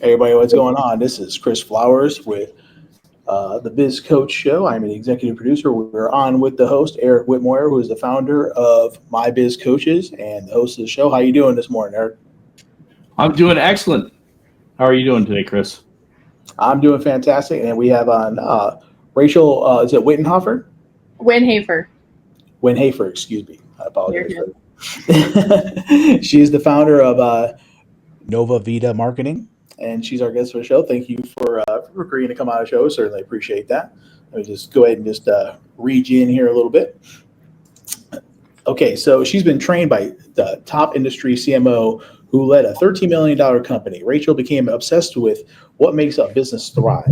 Hey everybody, what's going on? This is Chris Flowers with the Biz Coach Show. I'm the executive producer. We're on with the host, Eric Whitmoyer, who is the founder of My Biz Coaches and the host of the show. How you doing this morning, Eric? I'm doing excellent. How are you doing today, Chris? I'm doing fantastic. And we have on Rachel, is it Witenhafer? Witenhafer. Witenhafer, excuse me. I apologize. She is the founder of Nova Vita Marketing, and she's our guest for the show. Thank you for agreeing to come on the show. Certainly appreciate that. Let me just go ahead and just read you in here a little bit. Okay, so she's been trained by the top industry CMO who led a $13 million company. Rachel became obsessed with what makes a business thrive.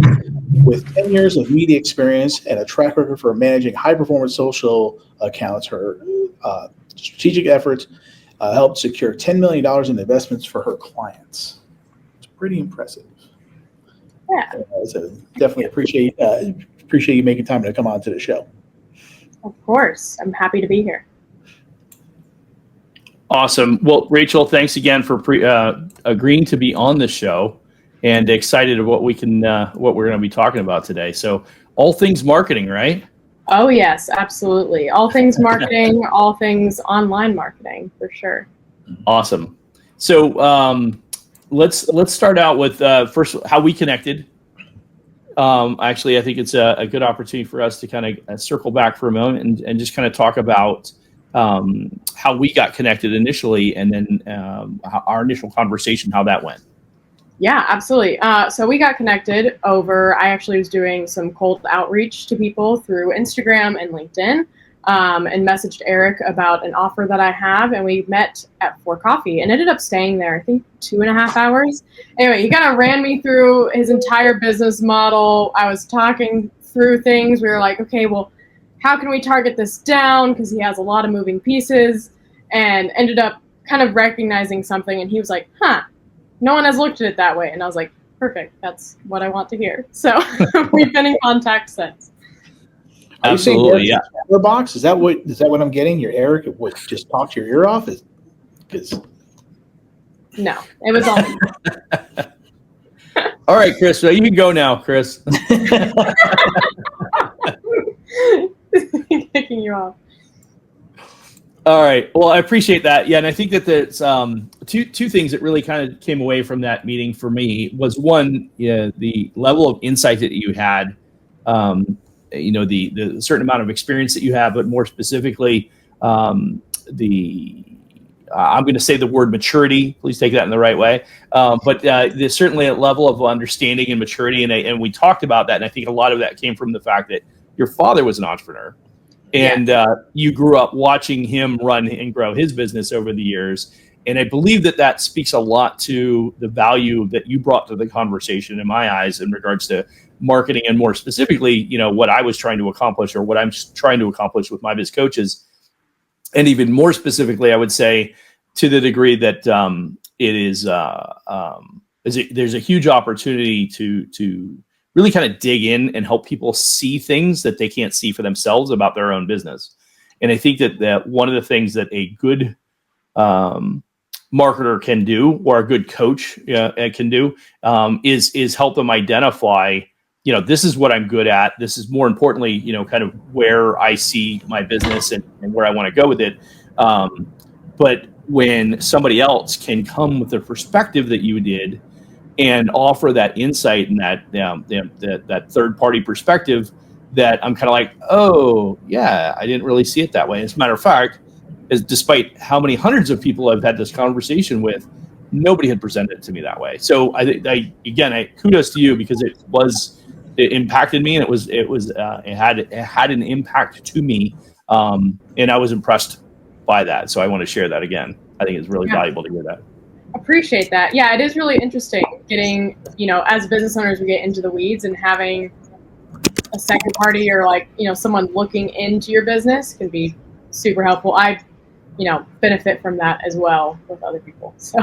With 10 years of media experience and a track record for managing high-performance social accounts, her strategic efforts helped secure $10 million in investments for her clients. It's pretty impressive. Yeah. So definitely appreciate you making time to come on to the show. Of course. I'm happy to be here. Awesome. Well, Rachel, thanks again for agreeing to be on the show, and excited of what we're going to be talking about today. So, all things marketing, right? Oh yes, absolutely. All things marketing, all things online marketing, for sure. Awesome. So, let's start out with first how we connected. Actually, I think it's a good opportunity for us to kind of circle back for a moment and just kind of talk about how we got connected initially, and then our initial conversation, how that went. Yeah, absolutely. So we got connected over, I actually was doing some cold outreach to people through Instagram and LinkedIn, and messaged Eric about an offer that I have, and we met for coffee and ended up staying there, I think 2.5 hours. Anyway, he kind of ran me through his entire business model. I was talking through things. We were like, okay, well, how can we target this down? Because he has a lot of moving pieces, and ended up kind of recognizing something. And he was like, no one has looked at it that way. And I was like, perfect. That's what I want to hear. So we've been in contact since. Absolutely, yeah. Box? Is that what I'm getting? Your Eric would just talk your ear off? No, it was all me. All right, Chris. So you can go now, Chris. Kicking you off. All right. Well, I appreciate that. Yeah, and I think that there's two things that really kind of came away from that meeting for me. Was one, the level of insight that you had, the certain amount of experience that you have, but more specifically, I'm going to say the word maturity. Please take that in the right way. But there's certainly a level of understanding and maturity, and we talked about that. And I think a lot of that came from the fact that your father was an entrepreneur. And you grew up watching him run and grow his business over the years. And I believe that speaks a lot to the value that you brought to the conversation, in my eyes, in regards to marketing, and more specifically, what I was trying to accomplish, or what I'm trying to accomplish with My Biz Coaches. And even more specifically, I would say, to the degree that it is, there's a huge opportunity to really kind of dig in and help people see things that they can't see for themselves about their own business. And I think that one of the things that a good marketer can do, or a good coach can do, is help them identify, this is what I'm good at. This is, more importantly, kind of where I see my business and where I want to go with it. But when somebody else can come with the perspective that you did, and offer that insight and that third-party perspective, that I'm kind of like, oh, yeah, I didn't really see it that way. As a matter of fact, despite how many hundreds of people I've had this conversation with, nobody had presented it to me that way. So I kudos to you, because it impacted me, and it had an impact to me, and I was impressed by that. So I want to share that again. I think it's really valuable to hear that. Appreciate that. Yeah, it is really interesting getting, as business owners, we get into the weeds, and having a second party, or someone looking into your business, can be super helpful. I, benefit from that as well with other people. So.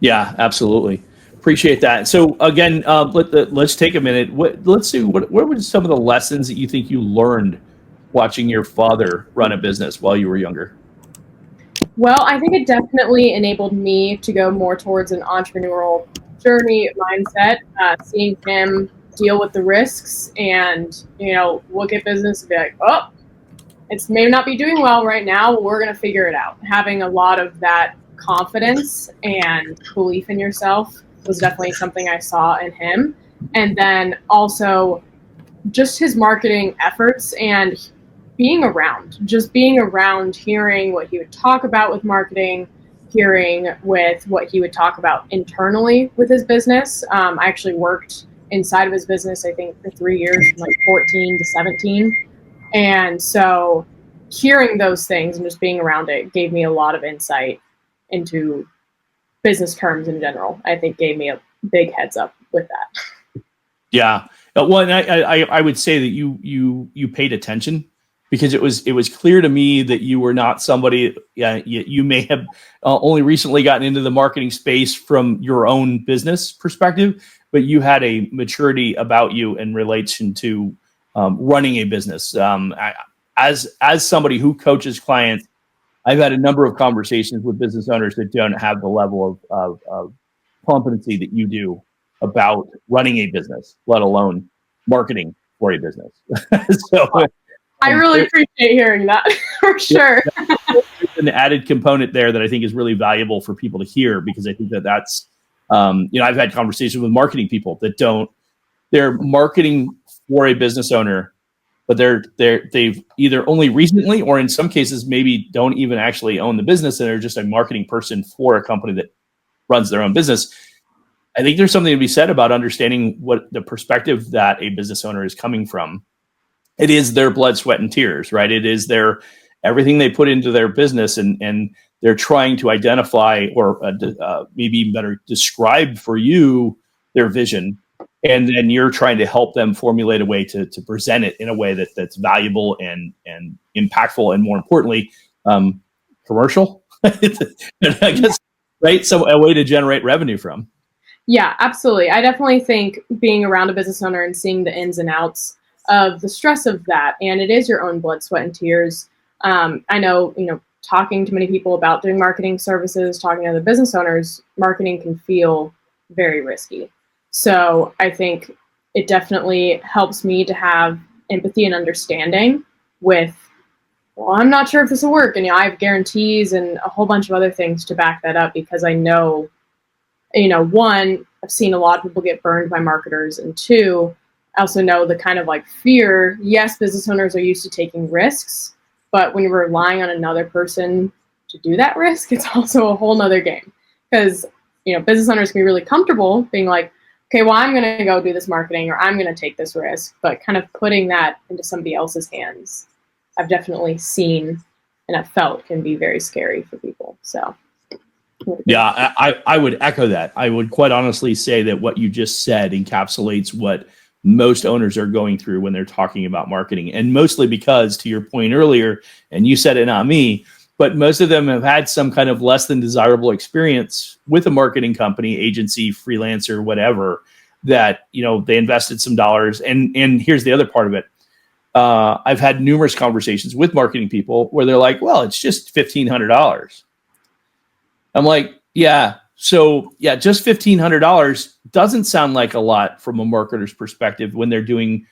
Yeah, absolutely. Appreciate that. So again, let's take a minute. Let's see, what were some of the lessons that you think you learned watching your father run a business while you were younger? Well, I think it definitely enabled me to go more towards an entrepreneurial journey mindset, seeing him deal with the risks and, look at business and be like, oh, it's may not be doing well right now. But we're going to figure it out. Having a lot of that confidence and belief in yourself was definitely something I saw in him. And then also just his marketing efforts and just being around, hearing what he would talk about with marketing, hearing with what he would talk about internally with his business. I actually worked inside of his business, I think, for 3 years, from like 14 to 17. And so hearing those things and just being around it gave me a lot of insight into business terms in general. I think gave me a big heads up with that. Yeah. Well, and I would say that you paid attention, because it was clear to me that you were not somebody. You may have only recently gotten into the marketing space from your own business perspective, but you had a maturity about you in relation to running a business. As somebody who coaches clients, I've had a number of conversations with business owners that don't have the level of competency that you do about running a business, let alone marketing for a business. So I really appreciate hearing that for sure. There's an added component there that I think is really valuable for people to hear, because I think that's, I've had conversations with marketing people that they're marketing for a business owner, but they've either only recently, or in some cases, maybe don't even actually own the business, and they're just a marketing person for a company that runs their own business. I think there's something to be said about understanding what the perspective that a business owner is coming from. It is their blood, sweat, and tears, right? It is everything they put into their business, and they're trying to identify, or maybe even better, describe for you their vision. And then you're trying to help them formulate a way to present it in a way that's valuable and impactful, and more importantly, commercial. I guess, right? So a way to generate revenue from. Yeah, absolutely. I definitely think being around a business owner and seeing the ins and outs of the stress of that, and it is your own blood, sweat, and tears. I know, talking to many people about doing marketing services, talking to other business owners, marketing can feel very risky. So I think it definitely helps me to have empathy and understanding with, well, I'm not sure if this will work. And, I have guarantees and a whole bunch of other things to back that up, because I know, one, I've seen a lot of people get burned by marketers. And two, I also know the kind of like fear. Yes, business owners are used to taking risks, but when you're relying on another person to do that risk, it's also a whole nother game. Because, business owners can be really comfortable being like, okay, well, I'm going to go do this marketing, or I'm going to take this risk, but kind of putting that into somebody else's hands, I've definitely seen and I've felt can be very scary for people. So. Yeah, I would echo that. I would quite honestly say that what you just said encapsulates what most owners are going through when they're talking about marketing. And mostly because, to your point earlier, and you said it, not me, but most of them have had some kind of less than desirable experience with a marketing company, agency, freelancer, whatever, that, they invested some dollars. And here's the other part of it. I've had numerous conversations with marketing people where they're like, well, it's just $1,500. I'm like, yeah. So yeah, just $1,500 doesn't sound like a lot from a marketer's perspective when they're doing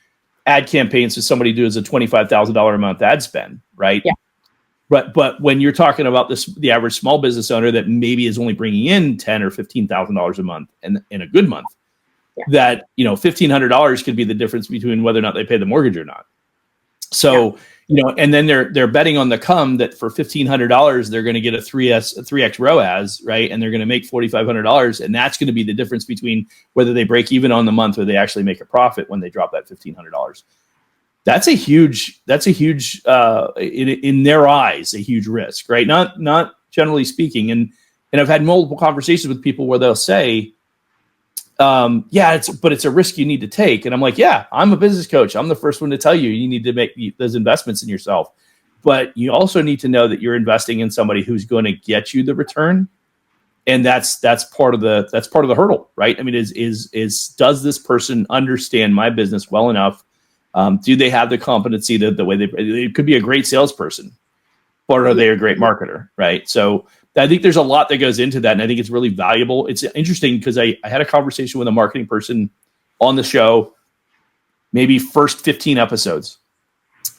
ad campaigns with somebody who does a $25,000 a month ad spend, right? Yeah. But when you're talking about the average small business owner that maybe is only bringing in $10,000 or $15,000 a month, and in a good month, that $1,500 could be the difference between whether or not they pay the mortgage or not. So and then they're betting on the come that for $1,500 they're going to get a 3x ROAS, right? And they're going to make $4,500, and that's going to be the difference between whether they break even on the month or they actually make a profit when they drop that $1,500. That's a huge in their eyes, a huge risk, right? Not generally speaking. And I've had multiple conversations with people where they'll say, it's a risk you need to take. And I'm like, yeah, I'm a business coach. I'm the first one to tell you need to make those investments in yourself. But you also need to know that you're investing in somebody who's going to get you the return. And that's part of the hurdle, right? I mean, does this person understand my business well enough? Do they have the competency the way it could be a great salesperson, but are they a great marketer, right? So I think there's a lot that goes into that, and I think it's really valuable. It's interesting because I had a conversation with a marketing person on the show, maybe first 15 episodes.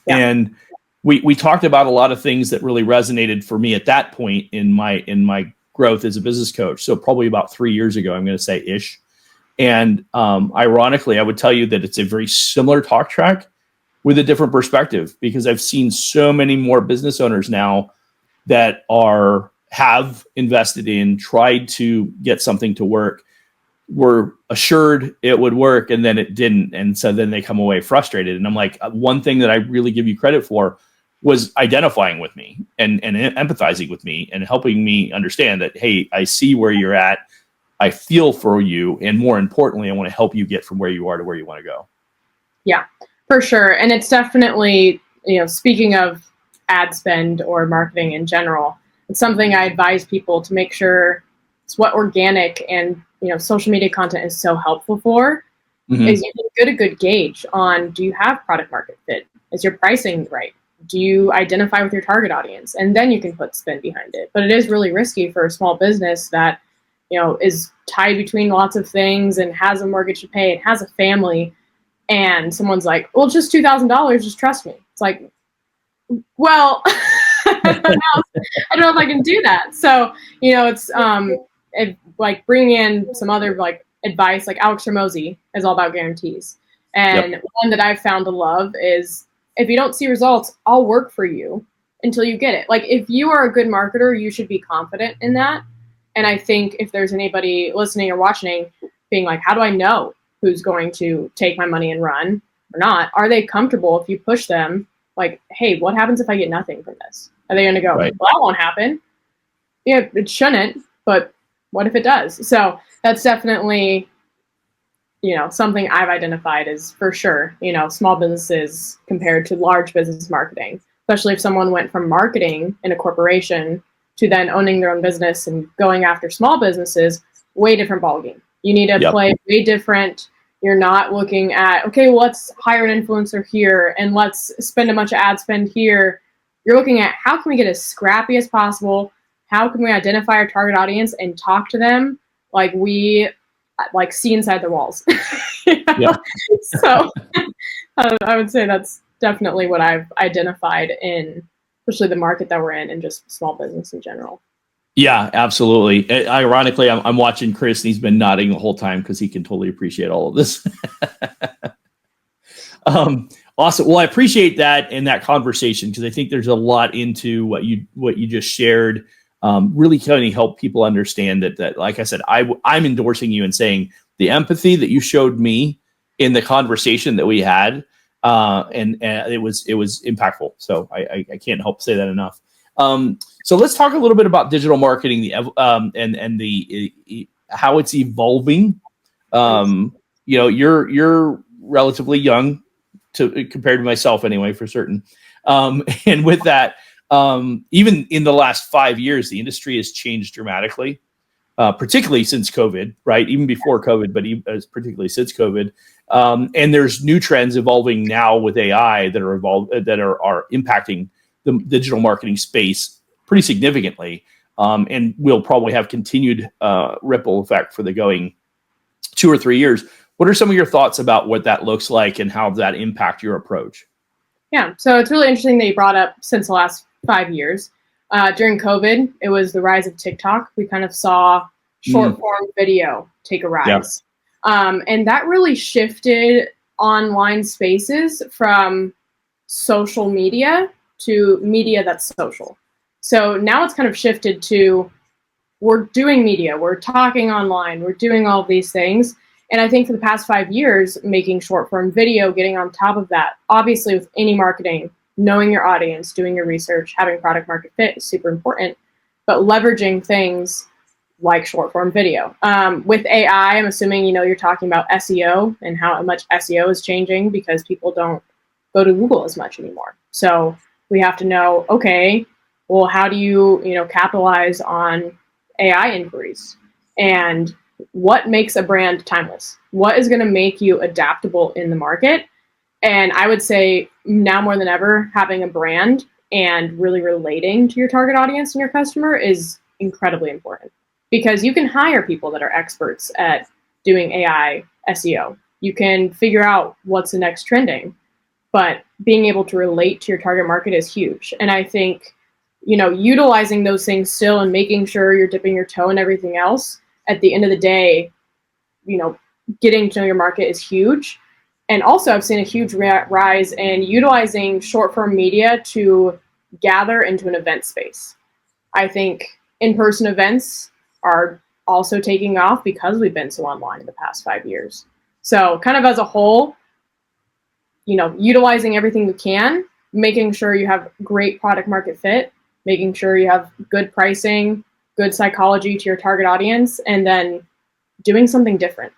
Yeah. And we talked about a lot of things that really resonated for me at that point in my growth as a business coach. So probably about 3 years ago, I'm going to say ish. And ironically, I would tell you that it's a very similar talk track with a different perspective, because I've seen so many more business owners now that have invested in, tried to get something to work, were assured it would work, and then it didn't. And so then they come away frustrated. And I'm like, one thing that I really give you credit for was identifying with me and empathizing with me and helping me understand that, hey, I see where you're at. I feel for you. And more importantly, I want to help you get from where you are to where you want to go. Yeah, for sure. And it's definitely, speaking of ad spend or marketing in general, it's something I advise people to make sure it's what organic and, social media content is so helpful for, is you can get a good gauge on, do you have product market fit? Is your pricing right? Do you identify with your target audience? And then you can put spin behind it. But it is really risky for a small business that, is tied between lots of things and has a mortgage to pay and has a family. And someone's like, well, just $2,000, just trust me. It's like, well, I don't know if I can do that. So, it's like bringing in some other like advice, like Alex Hormozy is all about guarantees. And one that I've found to love is, if you don't see results, I'll work for you until you get it. Like, if you are a good marketer, you should be confident in that. And I think if there's anybody listening or watching being like, how do I know who's going to take my money and run or not? Are they comfortable if you push them? Like, hey, what happens if I get nothing from this? Are they going to go, well, that won't happen? Yeah, it shouldn't, but what if it does? So that's definitely, something I've identified as for sure, small businesses compared to large business marketing, especially if someone went from marketing in a corporation to then owning their own business and going after small businesses, way different ballgame. You need to play way different. You're not looking at, okay, well, let's hire an influencer here and let's spend a bunch of ad spend here. You're looking at, how can we get as scrappy as possible? How can we identify our target audience and talk to them like we see inside the walls? So I would say that's definitely what I've identified in, especially the market that we're in and just small business in general. Yeah, absolutely. Ironically, I'm watching Chris, and he's been nodding the whole time because he can totally appreciate all of this. Awesome. Well, I appreciate that and that conversation, because I think there's a lot into what you just shared. Really kind of help people understand that, like I said, I'm endorsing you and saying the empathy that you showed me in the conversation that we had, and it was impactful. So I can't help say that enough. So let's talk a little bit about digital marketing, and how it's evolving. You're relatively young compared to myself anyway, for certain. And with that, even in the last 5 years, the industry has changed dramatically, particularly since COVID, right? Even before COVID, but particularly since COVID. And there's new trends evolving now with AI that are impacting the digital marketing space pretty significantly, and will probably have continued ripple effect for the going 2 or 3 years. What are some of your thoughts about what that looks like and how that impact your approach? Yeah, so it's really interesting that you brought up since the last 5 years. During COVID, it was the rise of TikTok. We kind of saw short form video take a rise. Yeah. And that really shifted online spaces from social media to media that's social. So now it's kind of shifted to, we're doing media, we're talking online, we're doing all of these things. And I think for the past 5 years, making short form video, getting on top of that, obviously with any marketing, knowing your audience, doing your research, having product market fit is super important, but leveraging things like short form video. With AI, I'm assuming, you're talking about SEO and how much SEO is changing because people don't go to Google as much anymore. So we have to know, okay, well, how do you, capitalize on AI inquiries? And what makes a brand timeless? What is going to make you adaptable in the market? And I would say now more than ever, having a brand and really relating to your target audience and your customer is incredibly important, because you can hire people that are experts at doing AI SEO. You can figure out what's the next trending, but being able to relate to your target market is huge. And I think, utilizing those things still and making sure you're dipping your toe in everything else, at the end of the day, getting to know your market is huge. And also, I've seen a huge rise in utilizing short form media to gather into an event space. I think in-person events are also taking off because we've been so online in the past 5 years. So kind of as a whole, utilizing everything we can, making sure you have great product market fit, making sure you have good pricing, good psychology to your target audience, and then doing something different,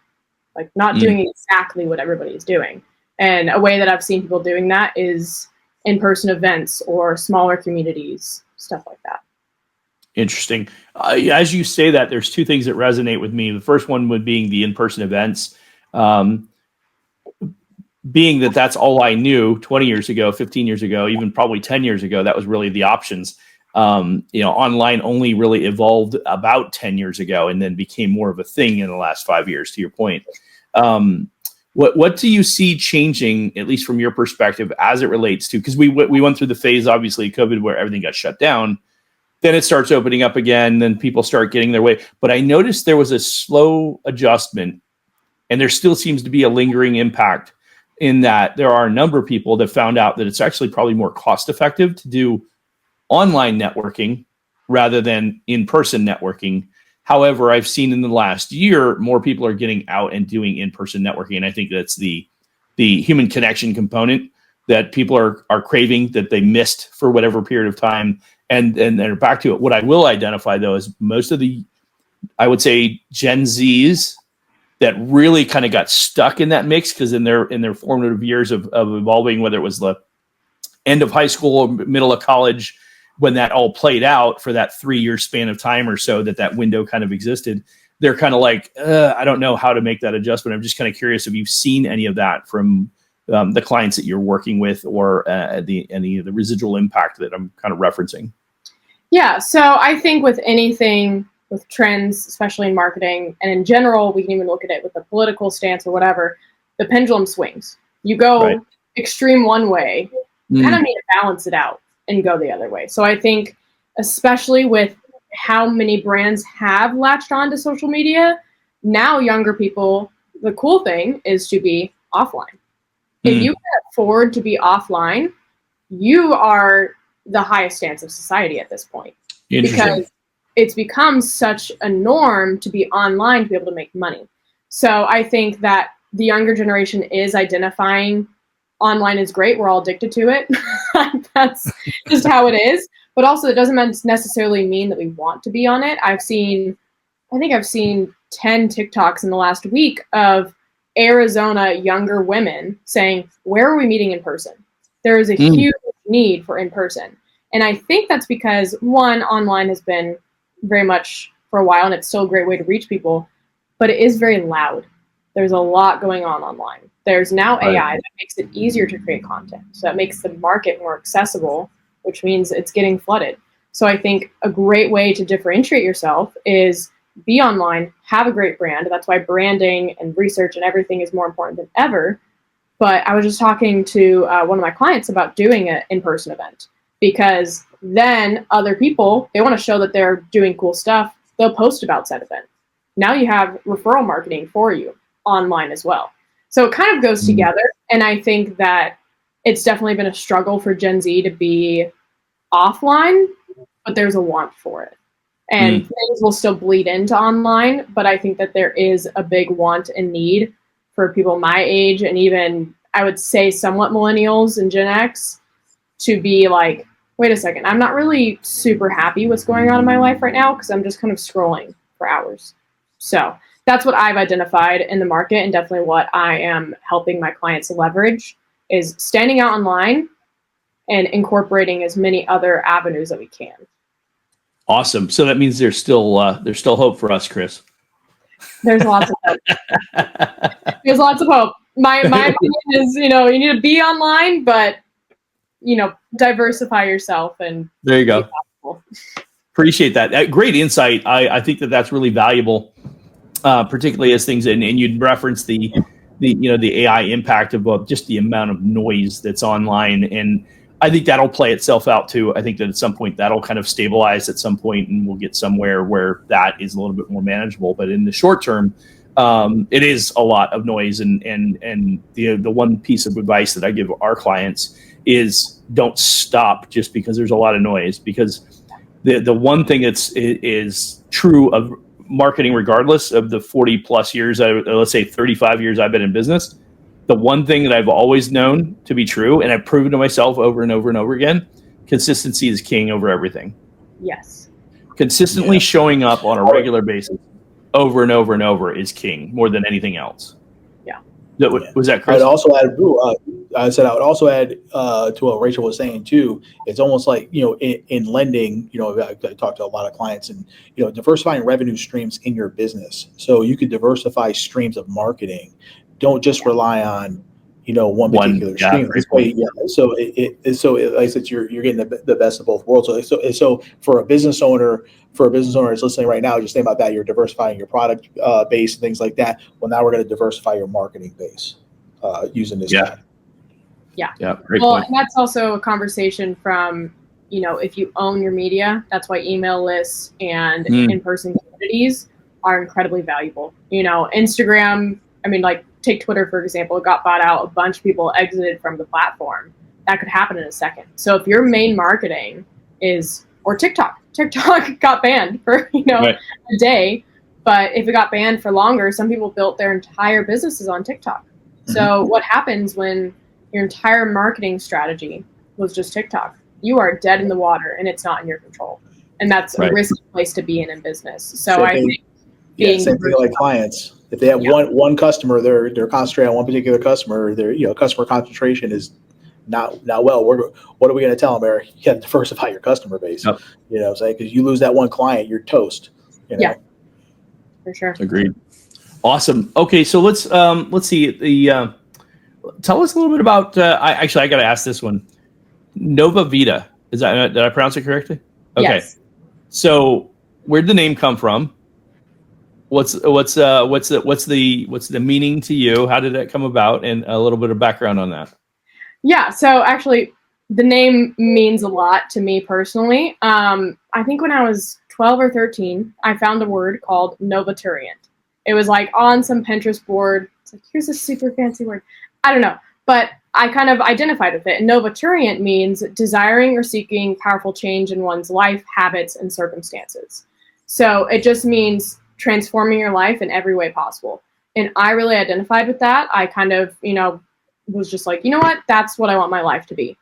like not doing exactly what everybody is doing. And a way that I've seen people doing that is in-person events or smaller communities, stuff like that. Interesting. As you say that, there's two things that resonate with me. The first one would being the in-person events. Being that that's all I knew 20 years ago, 15 years ago, even probably 10 years ago, that was really the options. Online only really evolved about 10 years ago and then became more of a thing in the last 5 years, to your point. What do you see changing, at least from your perspective, as it relates to, because we went through the phase, obviously, COVID, where everything got shut down. Then it starts opening up again. Then people start getting their way. But I noticed there was a slow adjustment, and there still seems to be a lingering impact in that there are a number of people that found out that it's actually probably more cost effective to do online networking rather than in-person networking. However, I've seen in the last year, more people are getting out and doing in-person networking. And I think that's the human connection component that people are craving, that they missed for whatever period of time. And they're back to it. What I will identify, though, is most of the, I would say, Gen Zs that really kind of got stuck in that mix, because in their formative years of evolving, whether it was the end of high school or middle of college, when that all played out for that 3-year span of time or so that window kind of existed, they're kind of like, I don't know how to make that adjustment. I'm just kind of curious if you've seen any of that from the clients that you're working with, or any of the residual impact that I'm kind of referencing. Yeah, so I think with anything, with trends, especially in marketing, and in general, we can even look at it with a political stance or whatever, the pendulum swings. You go extreme one way, you kind of need to balance it out and go the other way. So I think, especially with how many brands have latched on to social media, now younger people, the cool thing is to be offline. If you can afford to be offline, you are the highest stance of society at this point, because it's become such a norm to be online to be able to make money. So I think that the younger generation is identifying online is great. We're all addicted to it. That's just how it is. But also, it doesn't necessarily mean that we want to be on it. I think I've seen 10 TikToks in the last week of Arizona younger women saying, where are we meeting in person? There is a huge need for in-person. And I think that's because, one, online has been very much for a while, and it's still a great way to reach people, but it is very loud. There's a lot going on online. There's now AI that makes it easier to create content. So that makes the market more accessible, which means it's getting flooded. So I think a great way to differentiate yourself is be online, have a great brand. That's why branding and research and everything is more important than ever. But I was just talking to one of my clients about doing an in-person event, because then other people, they want to show that they're doing cool stuff. They'll post about said event. Now you have referral marketing for you online as well. So it kind of goes together. And I think that it's definitely been a struggle for Gen Z to be offline, but there's a want for it. And things will still bleed into online, but I think that there is a big want and need for people my age, and even, I would say, somewhat millennials and Gen X, to be like, wait a second, I'm not really super happy what's going on in my life right now, because I'm just kind of scrolling for hours. So that's what I've identified in the market, and definitely what I am helping my clients leverage is standing out online and incorporating as many other avenues that we can. Awesome. So that means there's still hope for us, Chris. There's lots of hope. There's lots of hope. My opinion is, you need to be online, but diversify yourself and there you go. Appreciate that. Great insight. I think that's really valuable, particularly as things, and you'd reference the AI impact of just the amount of noise that's online. And I think that'll play itself out too. I think that at some point that'll kind of stabilize at some point, and we'll get somewhere where that is a little bit more manageable. But in the short term, it is a lot of noise. And the one piece of advice that I give our clients is don't stop just because there's a lot of noise, because the one thing is true of marketing, regardless of the 40 plus years, let's say 35 years I've been in business, the one thing that I've always known to be true, and I've proven to myself over and over and over again, consistency is king over everything. Yes. Consistently showing up on a regular basis over and over and over is king more than anything else. Was that Chris? I would also add to what Rachel was saying too. It's almost like, in lending, I talk to a lot of clients, and, diversifying revenue streams in your business. So you could diversify streams of marketing. Don't just rely on, one particular stream. So like I said, you're getting the best of both worlds. So for a business owner that's listening right now, just think about that. You're diversifying your product base and things like that. Well, now we're going to diversify your marketing base using this. Yeah. Great Well, point. and that's also a conversation from, if you own your media, that's why email lists and in-person communities are incredibly valuable. Instagram, take Twitter, for example. It got bought out. A bunch of people exited from the platform. That could happen in a second. So if your main marketing or TikTok got banned for, a day, but if it got banned for longer, some people built their entire businesses on TikTok. So what happens when your entire marketing strategy was just TikTok? You are dead in the water, and it's not in your control. And that's a risky place to be in business. So I think same thing like clients. If they have one customer, they're concentrating on one particular customer. Their customer concentration is not well. What are we going to tell them, Eric? You got to diversify your customer base. Yep. Because you lose that one client, you're toast. Yeah, for sure. Agreed. Awesome. Okay, so let's see. Tell us a little bit about. I got to ask this one. Nova Vita. Did I pronounce it correctly? Okay. Yes. So where'd the name come from? What's the meaning to you? How did that come about? And a little bit of background on that. Yeah. So actually, the name means a lot to me personally. I think when I was 12 or 13, I found a word called novaturient. It was like on some Pinterest board. It's like, here's a super fancy word. I don't know, but I kind of identified with it. And novaturient means desiring or seeking powerful change in one's life, habits, and circumstances. So it just means transforming your life in every way possible. And I really identified with that. I kind of, was just like, what? That's what I want my life to be.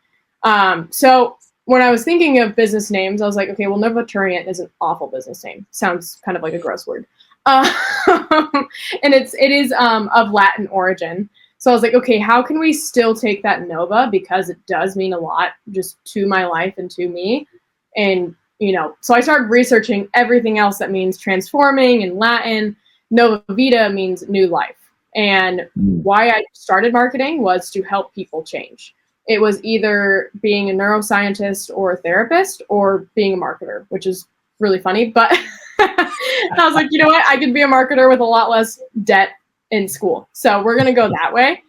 So when I was thinking of business names, I was like, okay, well, novaturient is an awful business name. Sounds kind of like a gross word. And it is of Latin origin. So I was like, okay, how can we still take that Nova, because it does mean a lot just to my life and to me. And, so I started researching everything else that means transforming in Latin. Nova Vita means new life. And why I started marketing was to help people change. It was either being a neuroscientist or a therapist or being a marketer, which is really funny. But I was like, you know what? I could be a marketer with a lot less debt in school. So we're going to go that way.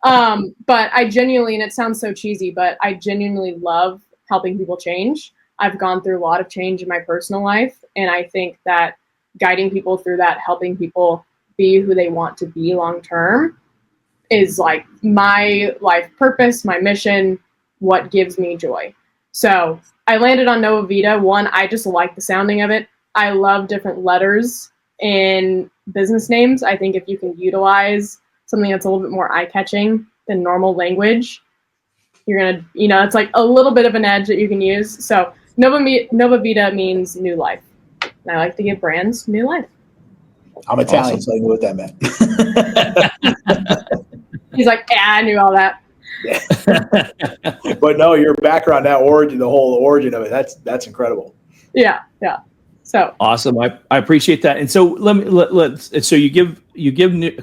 But I genuinely, and it sounds so cheesy, but I genuinely love helping people change. I've gone through a lot of change in my personal life. And I think that guiding people through that, helping people be who they want to be long-term is like my life purpose, my mission, what gives me joy. So I landed on Nova Vita. One, I just like the sounding of it. I love different letters in business names. I think if you can utilize something that's a little bit more eye-catching than normal language, you're going to, it's like a little bit of an edge that you can use. So Nova Vita means new life. And I like to give brands new life. I'm Italian, so I knew what that meant. He's like, I knew all that. Yeah. But no, your background, that origin, the whole origin of it, that's incredible. Yeah. So awesome. I appreciate that. And so let's. So you give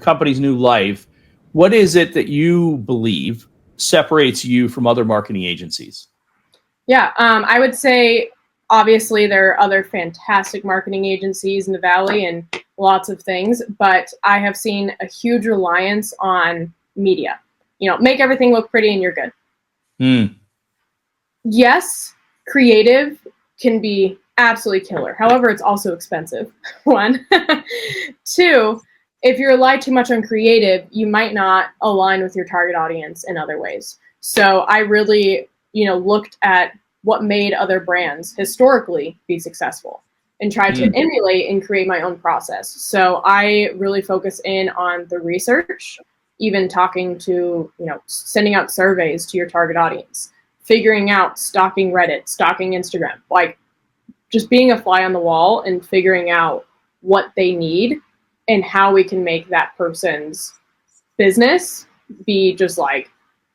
companies new life. What is it that you believe separates you from other marketing agencies? Yeah, I would say obviously there are other fantastic marketing agencies in the Valley and lots of things, but I have seen a huge reliance on media. Make everything look pretty and you're good. Yes, creative can be absolutely killer. However, it's also expensive. One. Two, if you rely too much on creative, you might not align with your target audience in other ways. So I really, looked at what made other brands historically be successful and tried to emulate and create my own process. So I really focus in on the research, even talking to, sending out surveys to your target audience, figuring out stalking Reddit, stalking Instagram, like just being a fly on the wall and figuring out what they need and how we can make that person's business be just like,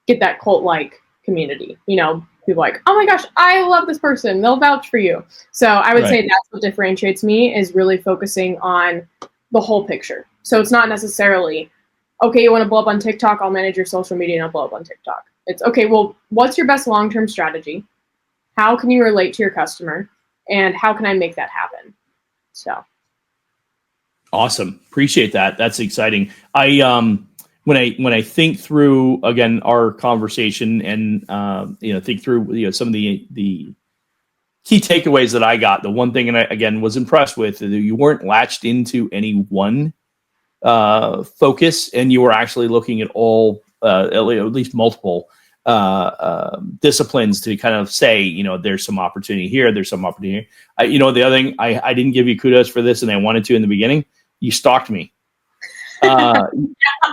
get that cult-like community, people like, oh my gosh, I love this person. They'll vouch for you. So I would say that's what differentiates me, is really focusing on the whole picture. So it's not necessarily, okay, you want to blow up on TikTok, I'll manage your social media and I'll blow up on TikTok. It's okay, well, what's your best long-term strategy? How can you relate to your customer? And how can I make that happen? So. Awesome. Appreciate that. That's exciting. When I think through, again, our conversation and, think through, some of the key takeaways that I got, the one thing, and I, again, was impressed with, you weren't latched into any one focus, and you were actually looking at all, at least multiple disciplines to kind of say, there's some opportunity here, there's some opportunity here. The other thing, I didn't give you kudos for this, and I wanted to in the beginning. You stalked me.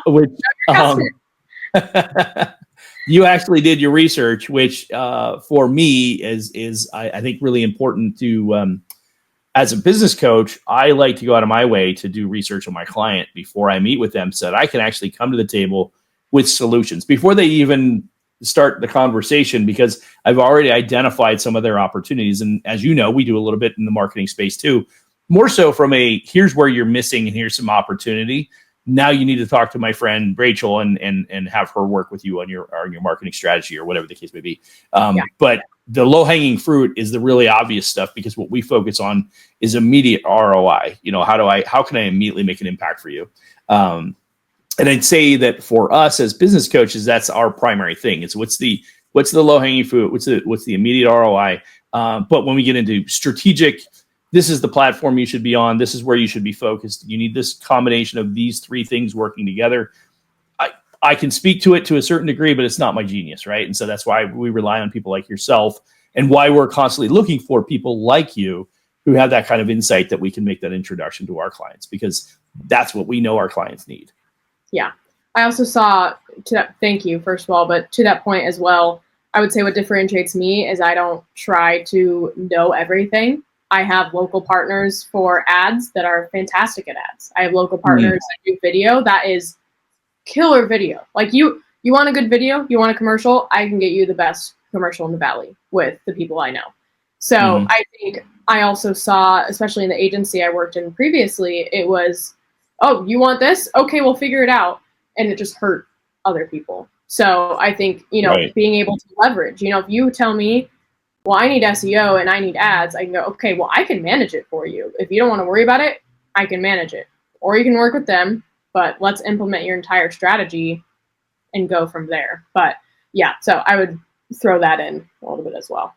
Which, you actually did your research, which for me is I think really important to, as a business coach, I like to go out of my way to do research on my client before I meet with them, so that I can actually come to the table with solutions before they even start the conversation, because I've already identified some of their opportunities. And as you know, we do a little bit in the marketing space too, more so from here's where you're missing and here's some opportunity. Now you need to talk to my friend Rachel and have her work with you on your marketing strategy or whatever the case may be. But the low hanging fruit is the really obvious stuff, because what we focus on is immediate ROI. How can I immediately make an impact for you? And I'd say that for us as business coaches, that's our primary thing. It's what's the low hanging fruit? What's the immediate ROI? But when we get into strategic, this is the platform you should be on. This is where you should be focused. You need this combination of these three things working together. I can speak to it to a certain degree, but it's not my genius, right? And so that's why we rely on people like yourself, and why we're constantly looking for people like you who have that kind of insight that we can make that introduction to our clients, because that's what we know our clients need. Yeah. I also saw, thank you, first of all, but to that point as well, I would say what differentiates me is I don't try to know everything. I have local partners for ads that are fantastic at ads. I have local partners that do video that is killer video. Like you want a good video, you want a commercial, I can get you the best commercial in the Valley with the people I know. So I think I also saw, especially in the agency I worked in previously, it was, oh, you want this? Okay, we'll figure it out. And it just hurt other people. So I think, being able to leverage, if you tell me, well, I need SEO and I need ads, I can go, okay, well, I can manage it for you. If you don't want to worry about it, I can manage it. Or you can work with them, but let's implement your entire strategy and go from there. But yeah, so I would throw that in a little bit as well.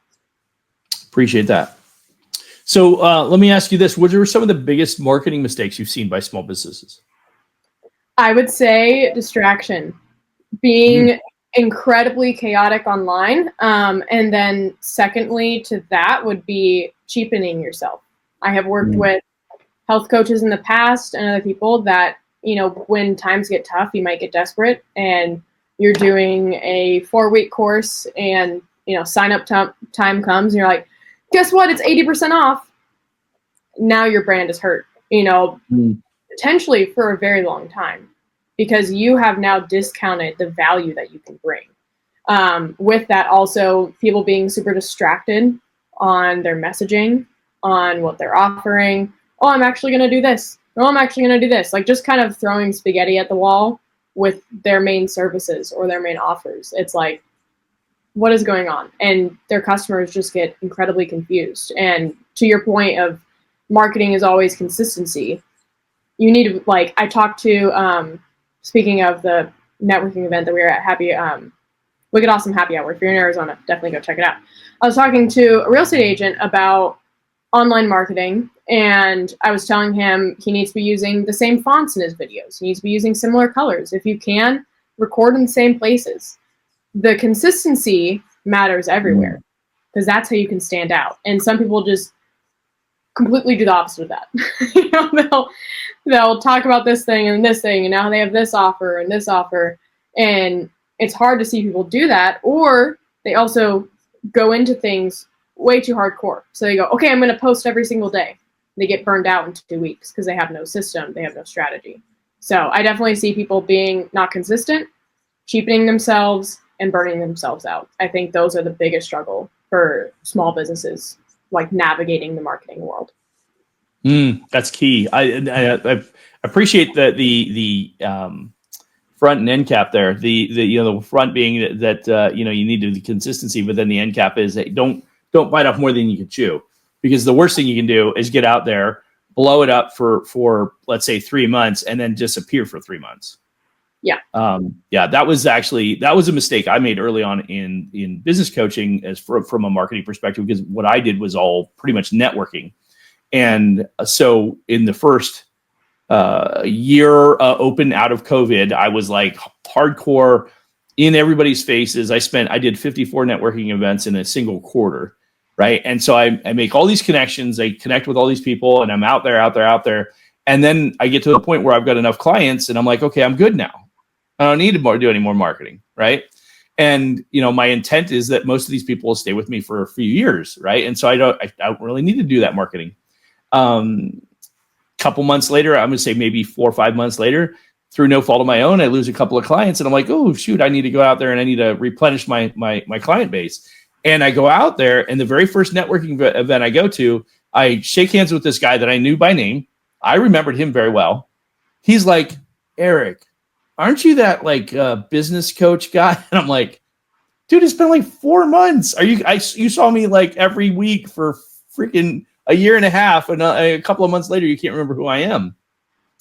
Appreciate that. So let me ask you this. What are some of the biggest marketing mistakes you've seen by small businesses? I would say distraction, being incredibly chaotic online. And then secondly to that would be cheapening yourself. I have worked with health coaches in the past and other people that, when times get tough, you might get desperate and you're doing a 4-week course and, sign up time comes and you're like, guess what? It's 80% off. Now your brand is hurt, potentially for a very long time, because you have now discounted the value that you can bring. With that, also people being super distracted on their messaging, on what they're offering. Oh, I'm actually going to do this. Oh, I'm actually going to do this. Like just kind of throwing spaghetti at the wall with their main services or their main offers. It's like, what is going on? And their customers just get incredibly confused. And to your point of marketing is always consistency, you need to, like, I talked to, speaking of the networking event that we were at, Wicked Awesome Happy Hour. If you're in Arizona, definitely go check it out. I was talking to a real estate agent about online marketing, and I was telling him he needs to be using the same fonts in his videos. He needs to be using similar colors. If you can, record in the same places. The consistency matters everywhere, because that's how you can stand out. And some people just completely do the opposite of that. You know, they'll talk about this thing, and now they have this offer and this offer. And it's hard to see people do that, or they also go into things way too hardcore. So they go, okay, I'm going to post every single day. They get burned out in 2 weeks because they have no system. They have no strategy. So I definitely see people being not consistent, cheapening themselves, and burning themselves out. I think those are the biggest struggle for small businesses, like navigating the marketing world. That's key. I appreciate the front and end cap there. The front being that you need the consistency, but then the end cap is that don't bite off more than you can chew, because the worst thing you can do is get out there, blow it up for let's say 3 months, and then disappear for 3 months. Yeah. That was a mistake I made early on in business coaching from a marketing perspective, because what I did was all pretty much networking. And so in the first year open out of COVID, I was like hardcore in everybody's faces. I did 54 networking events in a single quarter. Right. And so I make all these connections, I connect with all these people, and I'm out there. And then I get to the point where I've got enough clients and I'm like, okay, I'm good now. I don't need to do any more marketing. Right. And, my intent is that most of these people will stay with me for a few years. Right. And so I don't really need to do that marketing. Couple months later, I'm going to say maybe 4 or 5 months later, through no fault of my own, I lose a couple of clients, and I'm like, oh shoot, I need to go out there and I need to replenish my client base. And I go out there, and the very first networking event I go to, I shake hands with this guy that I knew by name. I remembered him very well. He's like, Eric, aren't you that business coach guy? And I'm like, dude, it's been like 4 months. You saw me like every week for freaking a year and a half, and a couple of months later, you can't remember who I am.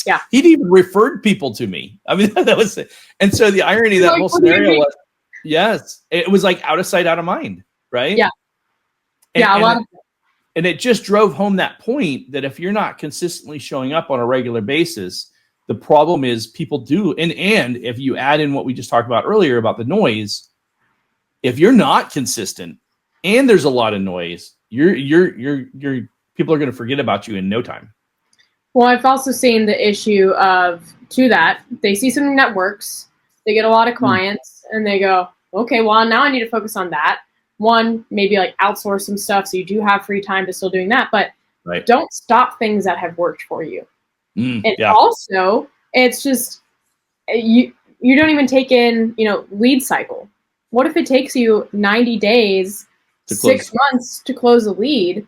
Yeah. He'd even referred people to me. I mean, that was it. And so the irony of that whole scenario was, yes, it was like out of sight, out of mind. Right. Yeah. And it just drove home that point that if you're not consistently showing up on a regular basis, the problem is people do. And if you add in what we just talked about earlier about the noise, if you're not consistent and there's a lot of noise, you're people are going to forget about you in no time. Well, I've also seen the issue of, to that, they see something that works, they get a lot of clients, and they go, okay, well, now I need to focus on that. One, maybe like outsource some stuff so you do have free time to still doing that, but don't stop things that have worked for you. Also, it's just, you don't even take in, lead cycle. What if it takes you 90 days, 6 months to close a lead,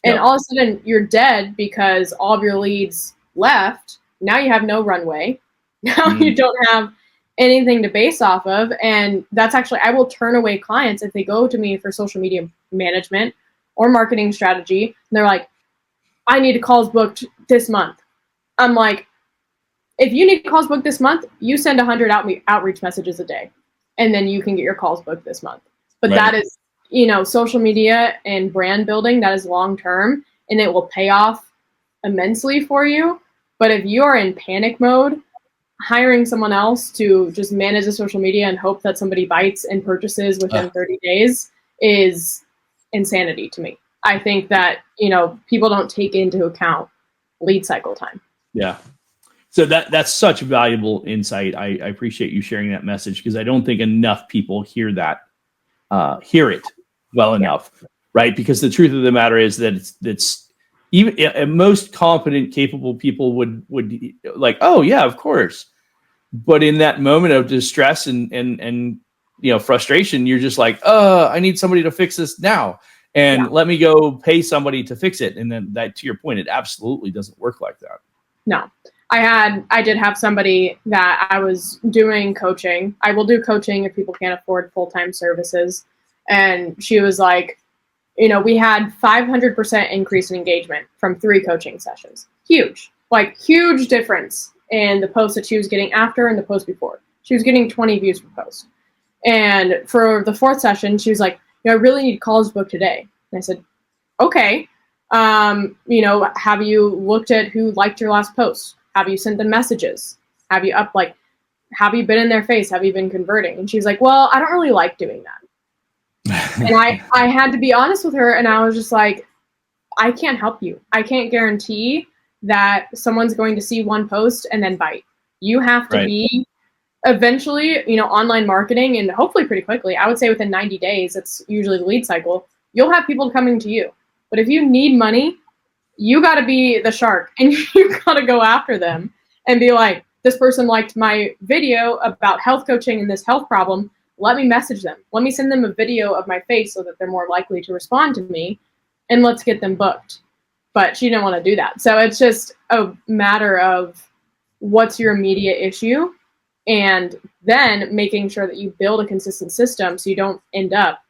and all of a sudden you're dead because all of your leads left? Now you have no runway. Now you don't have anything to base off of. And that's actually, I will turn away clients if they go to me for social media management or marketing strategy. And they're like, I need calls booked this month. I'm like, if you need calls booked this month, you send 100 outreach messages a day, and then you can get your calls booked this month. But that is, social media and brand building, that is long-term, and it will pay off immensely for you. But if you are in panic mode, hiring someone else to just manage the social media and hope that somebody bites and purchases within 30 days is insanity to me. I think that, people don't take into account lead cycle time. Yeah. So that's such valuable insight. I appreciate you sharing that message, because I don't think enough people hear it well enough, right? Because the truth of the matter is that it's even most competent, capable people would like, oh yeah, of course. But in that moment of distress and frustration, you're just like, I need somebody to fix this now, and let me go pay somebody to fix it. And then that, to your point, it absolutely doesn't work like that. No. I did have somebody that I was doing coaching. I will do coaching if people can't afford full-time services. And she was like, we had 500% increase in engagement from 3 coaching sessions. Huge, like huge difference in the post that she was getting after and the post before. She was getting 20 views per post. And for the 4th session, she was like, I really need a college book today. And I said, okay. Have you looked at who liked your last post? Have you sent them messages? Have you have you been in their face? Have you been converting? And she's like, well, I don't really like doing that. And I had to be honest with her, and I was just like, I can't help you. I can't guarantee that someone's going to see one post and then bite. You have to be eventually, online marketing, and hopefully pretty quickly. I would say within 90 days, it's usually the lead cycle. You'll have people coming to you. But if you need money, you got to be the shark, and you got to go after them and be like, this person liked my video about health coaching and this health problem. Let me message them. Let me send them a video of my face so that they're more likely to respond to me, and let's get them booked. But she didn't want to do that. So it's just a matter of what's your immediate issue, and then making sure that you build a consistent system so you don't end up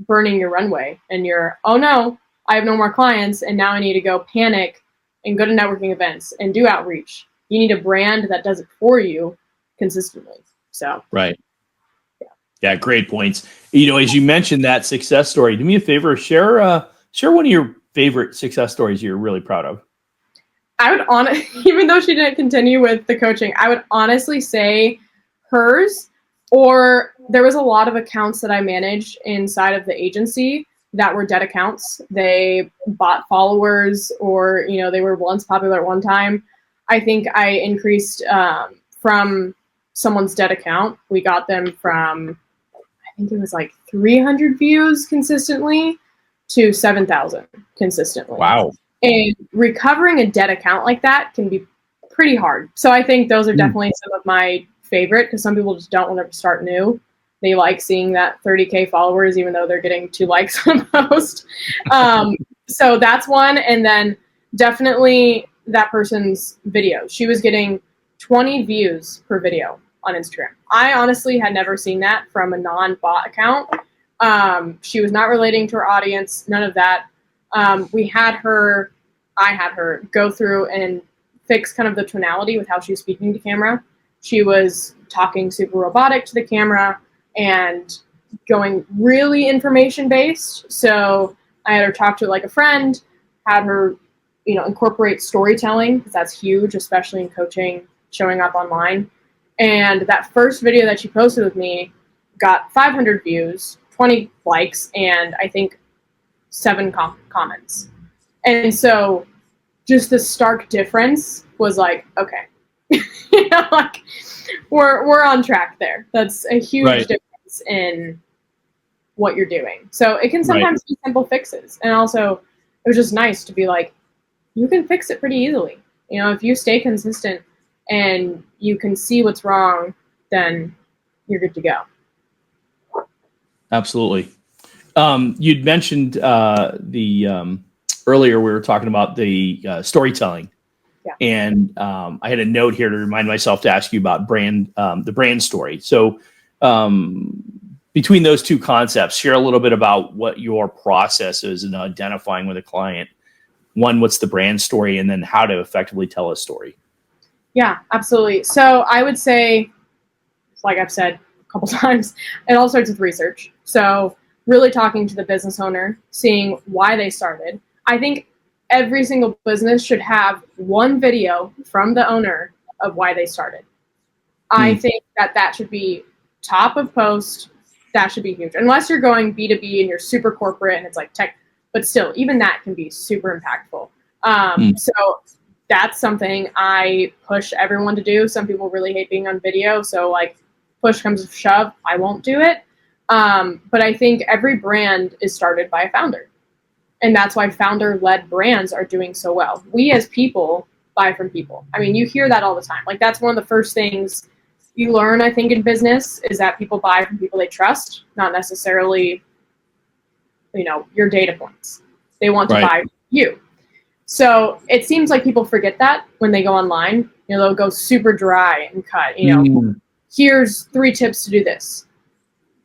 burning your runway and you're, oh no, I have no more clients, and now I need to go panic and go to networking events and do outreach. You need a brand that does it for you consistently. So right. Yeah, great points. As you mentioned that success story, do me a favor, share one of your favorite success stories you're really proud of. I would even though she didn't continue with the coaching, I would honestly say hers, or there was a lot of accounts that I managed inside of the agency that were dead accounts. They bought followers, or, they were once popular at one time. I think I increased from someone's dead account. We got them from, I think it was like 300 views consistently to 7,000 consistently. Wow. And recovering a dead account like that can be pretty hard. So I think those are definitely some of my favorite, because some people just don't want to start new. They like seeing that 30K followers, even though they're getting 2 likes on a post. So that's one. And then definitely that person's video. She was getting 20 views per video on Instagram. I honestly had never seen that from a non-bot account. She was not relating to her audience, none of that. I had her go through and fix kind of the tonality with how she was speaking to camera. She was talking super robotic to the camera and going really information-based. So I had her talk to like a friend, had her, incorporate storytelling, because that's huge, especially in coaching, showing up online. And that first video that she posted with me got 500 views, 20 likes, and I think 7 comments. And so just the stark difference was like, okay, we're on track there. That's a huge difference in what you're doing. So it can sometimes be simple fixes. And also it was just nice to be like, you can fix it pretty easily. If you stay consistent and you can see what's wrong, then you're good to go. Absolutely. You'd mentioned earlier we were talking about the storytelling. Yeah. And I had a note here to remind myself to ask you about the brand story. So between those two concepts, share a little bit about what your process is in identifying with a client. One, what's the brand story, and then how to effectively tell a story. Yeah, absolutely. So I would say, like I've said a couple times, it all starts with research. So really talking to the business owner, seeing why they started. I think every single business should have one video from the owner of why they started. I think that should be top of post. That should be huge. Unless you're going B2B and you're super corporate and it's like tech, but still, even that can be super impactful. So that's something I push everyone to do. Some people really hate being on video. So like push comes to shove, I won't do it. But I think every brand is started by a founder. And that's why founder-led brands are doing so well. We as people buy from people. I mean, you hear that all the time. Like that's one of the first things you learn, I think, in business is that people buy from people they trust, not necessarily, your data points. They want to buy from you. So it seems like people forget that when they go online. They'll go super dry and cut, here's 3 tips to do this.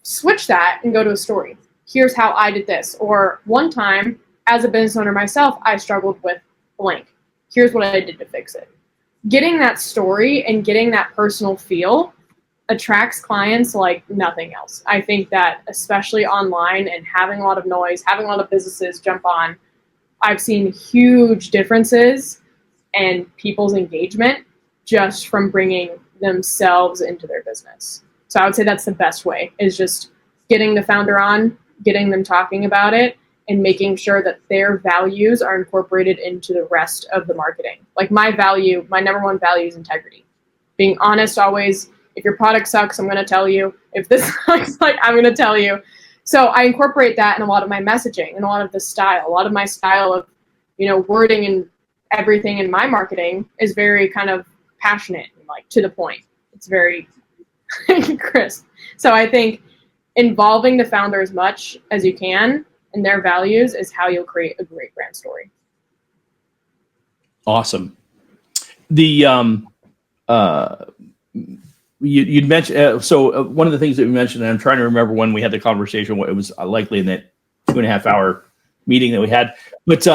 Switch that and go to a story. Here's how I did this. Or one time, as a business owner myself, I struggled with blank. Here's what I did to fix it. Getting that story and getting that personal feel attracts clients like nothing else. I think that especially online and having a lot of noise, having a lot of businesses jump on, I've seen huge differences in people's engagement just from bringing themselves into their business. So I would say that's the best way, is just getting the founder on, getting them talking about it, and making sure that their values are incorporated into the rest of the marketing. Like my number one value is integrity. Being honest always. If your product sucks, I'm going to tell you. If this sucks, I'm going to tell you. So I incorporate that in a lot of my messaging and a lot of the style. A lot of my style of, wording and everything in my marketing is very kind of passionate and to the point. It's very crisp. So I think involving the founder as much as you can and their values is how you'll create a great brand story. Awesome. The you'd mentioned one of the things that we mentioned, and I'm trying to remember when we had the conversation. It was likely in that 2.5 hour meeting that we had. But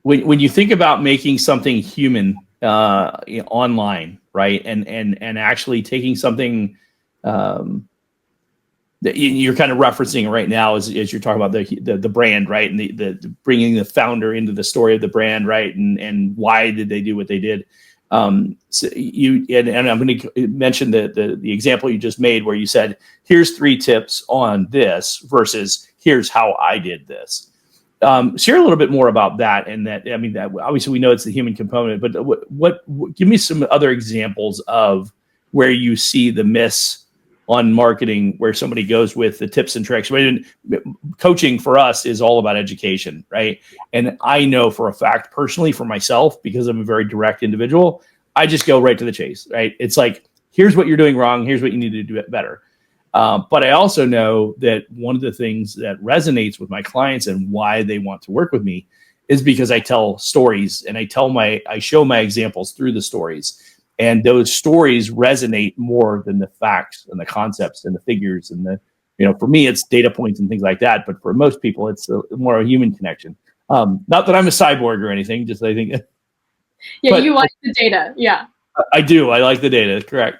when you think about making something human online, right, and actually taking something that you're kind of referencing right now as you're talking about the brand, right, and the bringing the founder into the story of the brand, right, and why did they do what they did. So and I'm going to mention the example you just made where you said, here's 3 tips on this versus here's how I did this. Share a little bit more about that. And that obviously we know it's the human component, but what give me some other examples of where you see the miss on marketing, where somebody goes with the tips and tricks. Coaching for us is all about education, right? And I know for a fact, personally, for myself, because I'm a very direct individual, I just go right to the chase, right? It's like, here's what you're doing wrong. Here's what you need to do better. But I also know that one of the things that resonates with my clients and why they want to work with me is because I tell stories and I show my examples through the stories. And those stories resonate more than the facts and the concepts and the figures and for me, it's data points and things like that. But for most people, it's more a human connection. Not that I'm a cyborg or anything, just I think. Yeah, but you like the data. Yeah, I do. I like the data. Correct.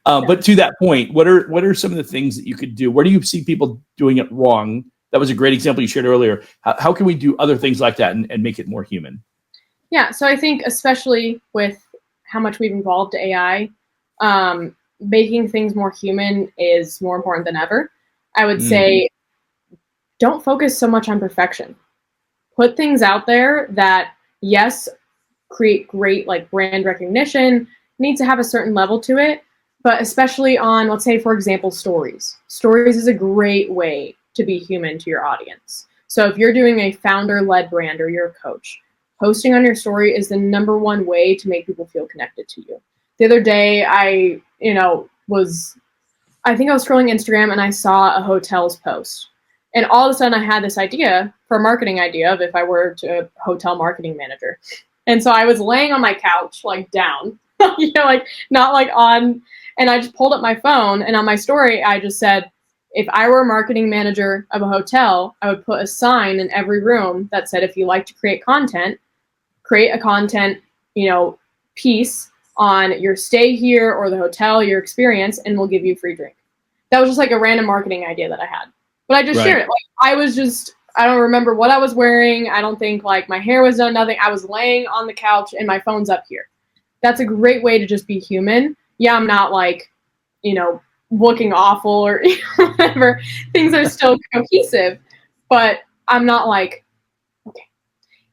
But to that point, what are some of the things that you could do? Where do you see people doing it wrong? That was a great example you shared earlier. How can we do other things like that and make it more human? Yeah, so I think especially with how much we've evolved to AI, making things more human is more important than ever. I would say don't focus so much on perfection. Put things out there that, yes, create great brand recognition, needs to have a certain level to it, but especially on, let's say, for example, stories. Stories is a great way to be human to your audience. So if you're doing a founder-led brand or you're a coach, posting on your story is the number one way to make people feel connected to you. The other day, I think I was scrolling Instagram and I saw a hotel's post. And all of a sudden I had this idea for a marketing idea of if I were to hotel marketing manager. And so I was laying on my couch, down, not on, and I just pulled up my phone and on my story, I just said, if I were a marketing manager of a hotel, I would put a sign in every room that said, if you like to create a content, piece on your stay here or the hotel, your experience, and we'll give you a free drink. That was just a random marketing idea that I had. But I just shared it. I don't remember what I was wearing. I don't think my hair was done, nothing. I was laying on the couch and my phone's up here. That's a great way to just be human. Yeah, I'm not looking awful or whatever. Things are still cohesive, but I'm not okay,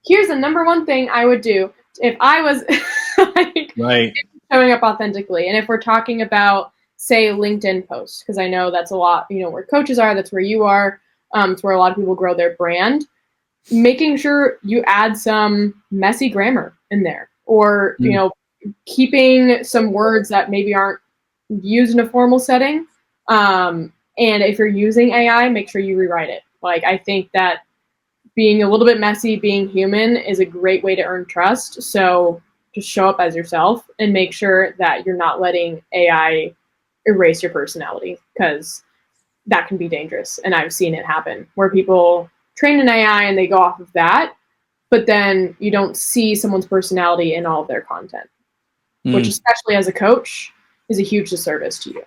here's the number one thing I would do if I was showing up authentically. And if we're talking about, say, LinkedIn posts, because I know that's a lot, where coaches are, that's where you are, it's where a lot of people grow their brand, making sure you add some messy grammar in there, or, keeping some words that maybe aren't used in a formal setting. And if you're using AI, make sure you rewrite it. I think that being a little bit messy, being human is a great way to earn trust. So just show up as yourself and make sure that you're not letting AI erase your personality, because that can be dangerous. And I've seen it happen where people train an AI and they go off of that, but then you don't see someone's personality in all of their content, which especially as a coach is a huge disservice to you.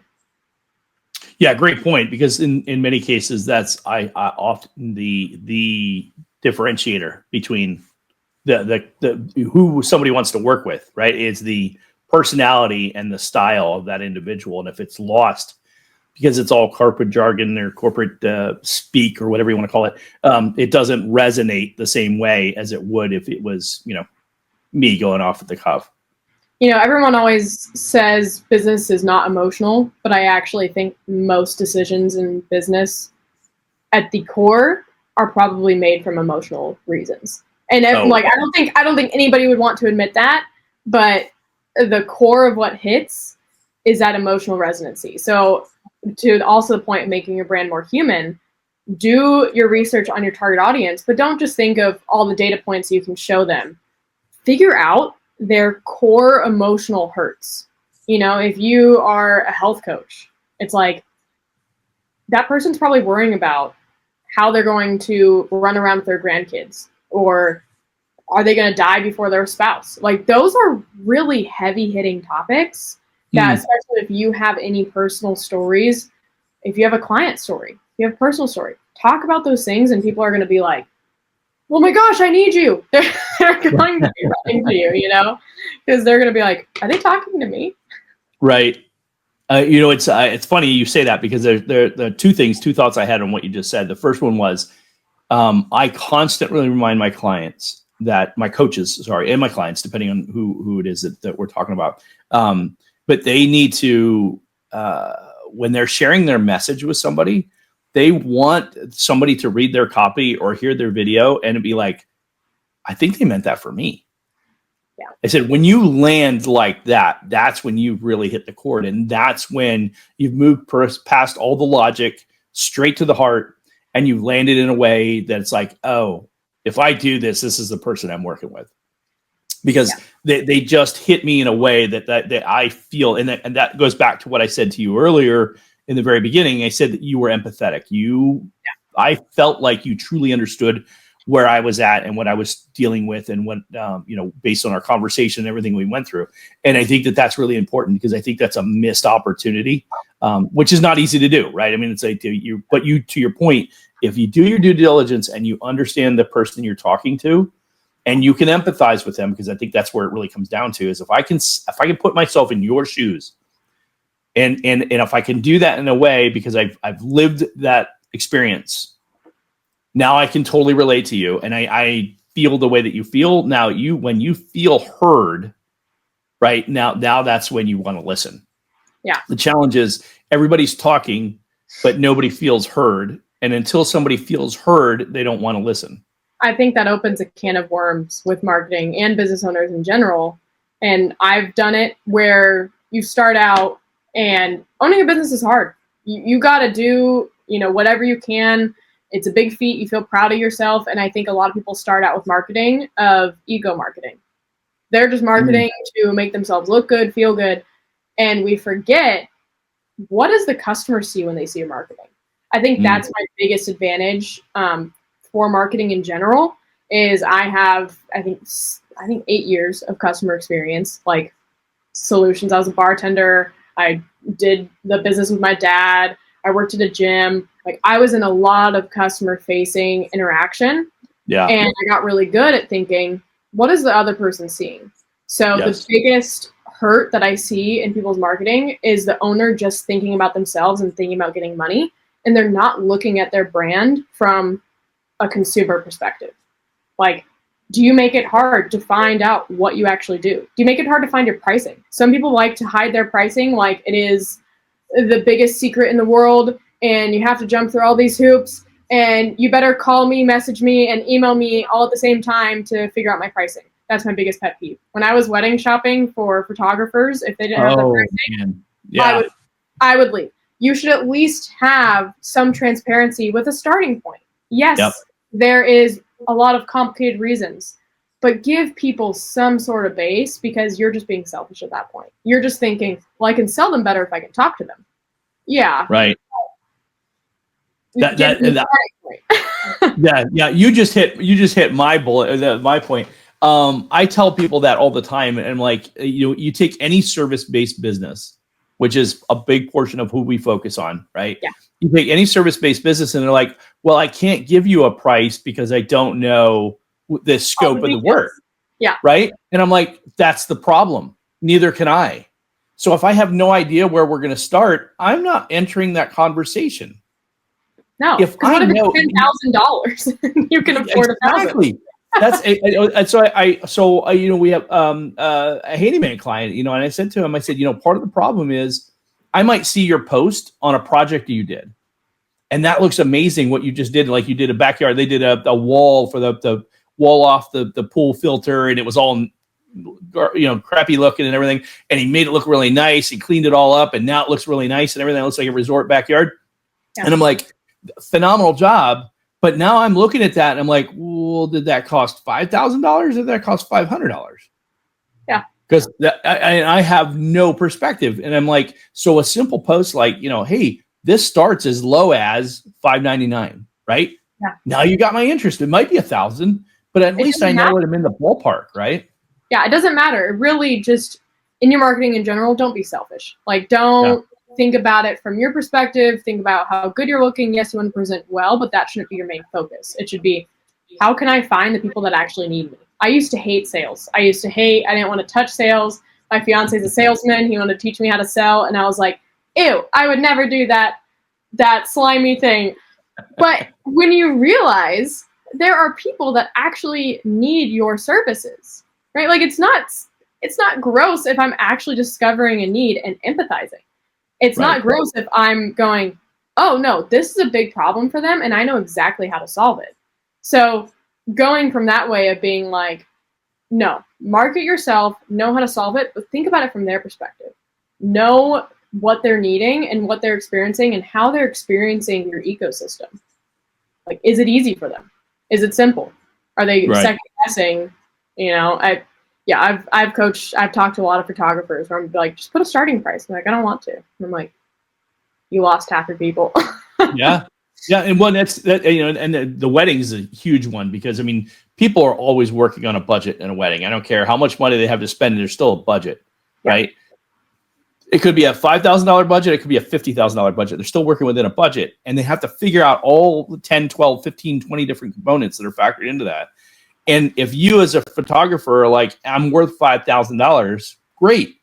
Yeah, great point. Because in many cases, that's I often the differentiator between the who somebody wants to work with, right? Is the personality and the style of that individual. And if it's lost because it's all corporate jargon or corporate speak or whatever you want to call it, it doesn't resonate the same way as it would if it was, me going off at the cuff. Everyone always says business is not emotional, but I actually think most decisions in business at the core are probably made from emotional reasons. And I don't think anybody would want to admit that, but the core of what hits is that emotional resonancy. So to also the point of making your brand more human, do your research on your target audience, but don't just think of all the data points you can show them. Figure out their core emotional hurts. If you are a health coach, it's like that person's probably worrying about how they're going to run around with their grandkids, or are they going to die before their spouse? Like, those are really heavy hitting topics that, especially if you have any personal stories, if you have a client story, if you have a personal story, talk about those things and people are going to be like, oh my gosh, I need you. They're going to be running to you, because they're going to be like, are they talking to me? Right. It's funny you say that, because there are two thoughts I had on what you just said. The first one was, I constantly remind my clients that my coaches, and my clients, depending on who it is that we're talking about. But they need to, when they're sharing their message with somebody, they want somebody to read their copy or hear their video and be like, I think they meant that for me. Yeah. I said, when you land like that, that's when you really hit the chord. And that's when you've moved past all the logic, straight to the heart, and you landed in a way that it's like, oh, if I do this, this is the person I'm working with. Because they just hit me in a way that I feel, and that goes back to what I said to you earlier in the very beginning. I said that you were empathetic. I felt like you truly understood where I was at and what I was dealing with, and what, based on our conversation and everything we went through. And I think that that's really important, because I think that's a missed opportunity, which is not easy to do, right? I mean, it's like to your point, if you do your due diligence and you understand the person you're talking to, and you can empathize with them, because I think that's where it really comes down to, is if I can put myself in your shoes, and if I can do that in a way, because I've lived that experience, now I can totally relate to you, and I feel the way that you feel. Now when you feel heard, right now that's when you want to listen. Yeah. The challenge is everybody's talking, but nobody feels heard, and until somebody feels heard, they don't want to listen. I think that opens a can of worms with marketing and business owners in general. And I've done it where you start out, and owning a business is hard. You got to do, whatever you can. It's a big feat. You feel proud of yourself. And I think a lot of people start out with marketing of ego marketing. They're just marketing to make themselves look good, feel good. And we forget, what does the customer see when they see your marketing? I think that's my biggest advantage for marketing in general. Is I have, I think 8 years of customer experience, like solutions. I was a bartender. I did the business with my dad. I worked at a gym. Like, I was in a lot of customer facing interaction. Yeah. And I got really good at thinking, what is the other person seeing? So the biggest hurt that I see in people's marketing is the owner just thinking about themselves and thinking about getting money. And they're not looking at their brand from a consumer perspective. Like, do you make it hard to find out what you actually do? Do you make it hard to find your pricing? Some people like to hide their pricing like it is the biggest secret in the world, and you have to jump through all these hoops, and you better call me, message me, and email me all at the same time to figure out my pricing. That's my biggest pet peeve. When I was wedding shopping for photographers, if they didn't have the pricing, I would leave. You should at least have some transparency with a starting point. Yes, there is a lot of complicated reasons, but give people some sort of base, because you're just being selfish at that point. You're just thinking, well, I can sell them better if I can talk to them. Yeah. Right. Yeah. You just hit my bullet, my point. I tell people that all the time, and I'm like, you take any service-based business, which is a big portion of who we focus on, right? Yeah. You take any service-based business, and they're like, well, I can't give you a price because I don't know the scope of the work. Yeah. Right. And I'm like, that's the problem. Neither can I. So if I have no idea where we're going to start, I'm not entering that conversation. No, if I know $10,000, you can afford exactly. That's we have a handyman client, and I said to him, I said, part of the problem is I might see your post on a project you did, and that looks amazing what you just did. Like you did a backyard, they did a wall for the wall off the pool filter, and it was all crappy looking and everything, and he made it look really nice. He cleaned it all up, and now it looks really nice and everything. It looks like a resort backyard. Yeah. And I'm like, phenomenal job. But now I'm looking at that and I'm like, well, did that cost $5,000 or did that cost $500? Yeah. Because I have no perspective. And I'm like, so a simple post like, hey, this starts as low as $599, right? Yeah. Now you got my interest. It might be $1,000, but at least I know that I'm in the ballpark, right? Yeah, it doesn't matter. Really, just in your marketing in general, don't be selfish. Like, don't think about it from your perspective. Think about how good you're looking. Yes, you want to present well, but that shouldn't be your main focus. It should be, how can I find the people that actually need me? I used to hate sales. I didn't want to touch sales. My fiance's a salesman. He wanted to teach me how to sell. And I was like, ew, I would never do that slimy thing. But when you realize there are people that actually need your services, right? Like it's not gross if I'm actually discovering a need and empathizing. It's not gross if I'm going, oh no, this is a big problem for them and I know exactly how to solve it. So going from that way of being like, no, market yourself, know how to solve it, but think about it from their perspective. Know what they're needing and what they're experiencing and how they're experiencing your ecosystem. Like, is it easy for them? Is it simple? Are they second guessing? I've talked to a lot of photographers where I'm like, just put a starting price. I'm like, I don't want to. And I'm like, you lost half your people. Yeah. And one and the wedding is a huge one because people are always working on a budget in a wedding. I don't care how much money they have to spend. There's still a budget, right? It could be a $5,000 budget. It could be a $50,000 budget. They're still working within a budget and they have to figure out all the 10, 12, 15, 20 different components that are factored into that. And if you as a photographer are like, I'm worth $5,000, great,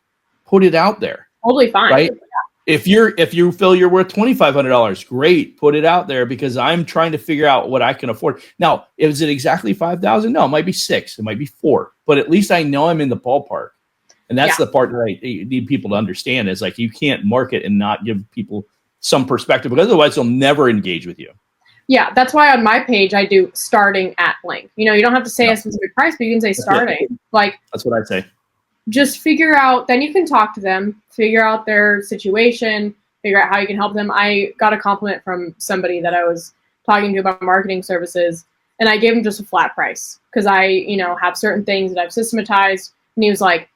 put it out there. Totally fine. Right? Yeah. If you feel you're worth $2,500, great, put it out there because I'm trying to figure out what I can afford. Now, is it exactly $5,000? No, it might be $6,000, it might be $4,000, but at least I know I'm in the ballpark. And that's the part that I need people to understand is like, you can't market and not give people some perspective because otherwise they'll never engage with you. Yeah, that's why on my page I do starting at blank. You don't have to say a specific price, but you can say starting. Like that's what I say. Just figure out, then you can talk to them, figure out their situation, figure out how you can help them. I got a compliment from somebody that I was talking to about marketing services, and I gave him just a flat price because I, have certain things that I've systematized, and he was like,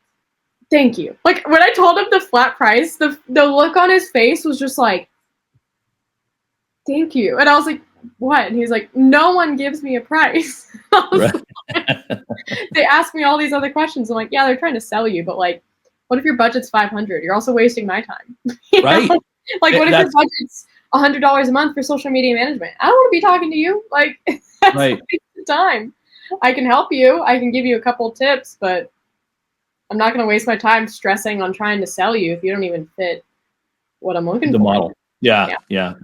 thank you. Like when I told him the flat price, the look on his face was just like, thank you. And I was like, what? And he's like, no one gives me a price. They ask me all these other questions. I'm like, yeah, they're trying to sell you, but like, what if your budget's $500? You're also wasting my time. Right. Like, what if your budget's $100 a month for social media management? I don't want to be talking to you. Like, that's a waste of time. I can help you. I can give you a couple tips, but I'm not going to waste my time stressing on trying to sell you if you don't even fit what I'm looking for. The model. Yeah,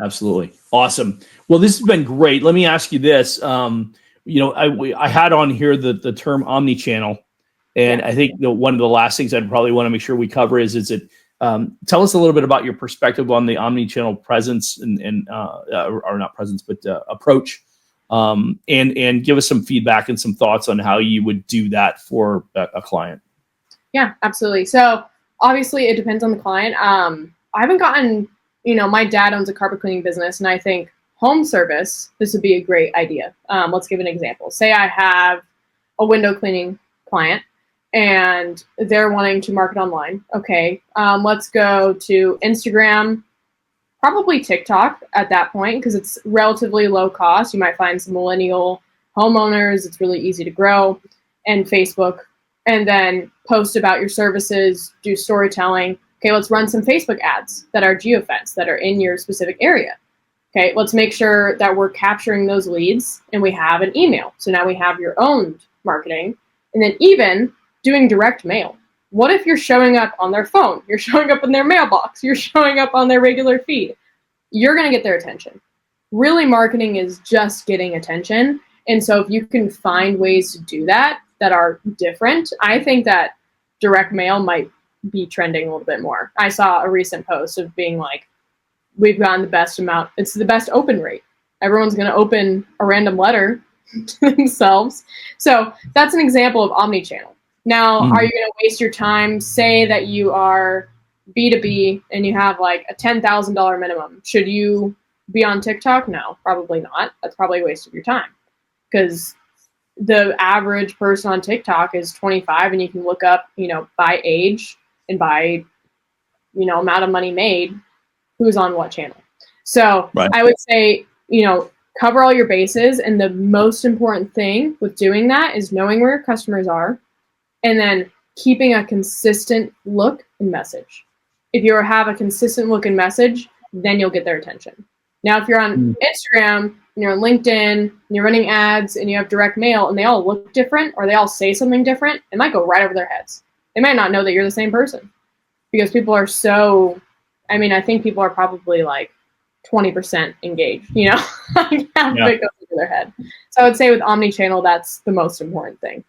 absolutely. Awesome. Well, this has been great. Let me ask you this. I had on here the term omni-channel, and I think one of the last things I'd probably want to make sure we cover is it. Tell us a little bit about your perspective on the omni-channel presence or not presence, but approach, and give us some feedback and some thoughts on how you would do that for a client. Yeah, absolutely. So obviously it depends on the client. I haven't gotten, my dad owns a carpet cleaning business, and I think home service, this would be a great idea. Let's give an example. Say I have a window cleaning client and they're wanting to market online. Okay, let's go to Instagram, probably TikTok at that point, because it's relatively low cost. You might find some millennial homeowners. It's really easy to grow. And Facebook, and then post about your services, do storytelling. Okay, let's run some Facebook ads that are geofenced, that are in your specific area. Okay, let's make sure that we're capturing those leads and we have an email. So now we have your own marketing, and then even doing direct mail. What if you're showing up on their phone? You're showing up in their mailbox. You're showing up on their regular feed. You're going to get their attention. Really, marketing is just getting attention. And so if you can find ways to do that are different, I think that direct mail might be trending a little bit more. I saw a recent post of being like, we've gotten the best amount. It's the best open rate. Everyone's going to open a random letter to themselves. So that's an example of omni-channel. Now, are you going to waste your time? Say that you are B2B and you have like a $10,000 minimum. Should you be on TikTok? No, probably not. That's probably a waste of your time, because the average person on TikTok is 25, and you can look up, by age and by, amount of money made, who's on what channel. So right. I would say, cover all your bases. And the most important thing with doing that is knowing where your customers are, and then keeping a consistent look and message. If you have a consistent look and message, then you'll get their attention. Now, if you're on Instagram and you're on LinkedIn and you're running ads and you have direct mail and they all look different or they all say something different, it might go right over their heads. They might not know that you're the same person, because people are I think people are probably like 20% engaged, half of it goes over their head. So I would say with omni-channel, that's the most important thing.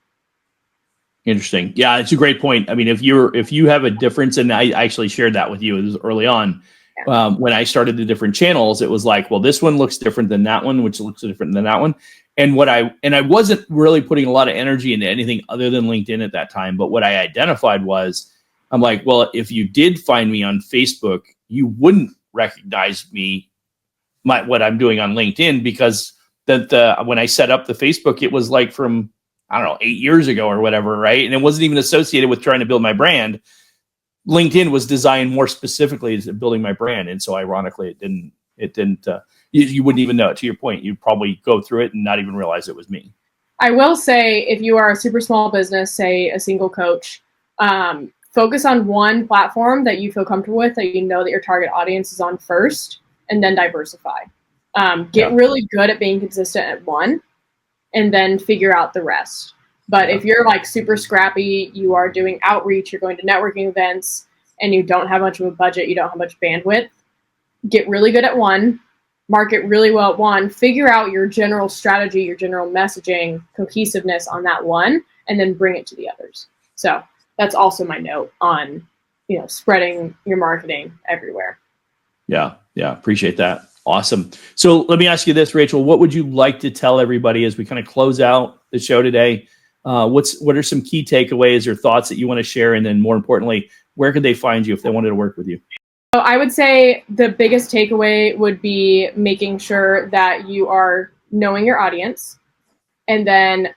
Interesting. Yeah, it's a great point. I mean, if you have a difference, and I actually shared that with you, it was early on. When I started the different channels, it was like, well, this one looks different than that one, which looks different than that one. And I wasn't really putting a lot of energy into anything other than LinkedIn at that time. But what I identified was, I'm like, well, if you did find me on Facebook, you wouldn't recognize me, what I'm doing on LinkedIn, because when I set up the Facebook, it was like from, 8 years ago or whatever, right? And it wasn't even associated with trying to build my brand. LinkedIn was designed more specifically as building my brand. And so ironically, it didn't, you wouldn't even know it. To your point, you'd probably go through it and not even realize it was me. I will say, if you are a super small business, say a single coach, focus on one platform that you feel comfortable with, that you know that your target audience is on first, and then diversify. Get really good at being consistent at one, and then figure out the rest. But if you're like super scrappy, you are doing outreach, you're going to networking events, and you don't have much of a budget, you don't have much bandwidth, get really good at one, market really well at one, figure out your general strategy, your general messaging, cohesiveness on that one, and then bring it to the others. So that's also my note on, spreading your marketing everywhere. Yeah. Appreciate that. Awesome. So let me ask you this, Rachel, what would you like to tell everybody as we kind of close out the show today? What are some key takeaways or thoughts that you want to share? And then more importantly, where could they find you if they wanted to work with you? So I would say the biggest takeaway would be making sure that you are knowing your audience, and then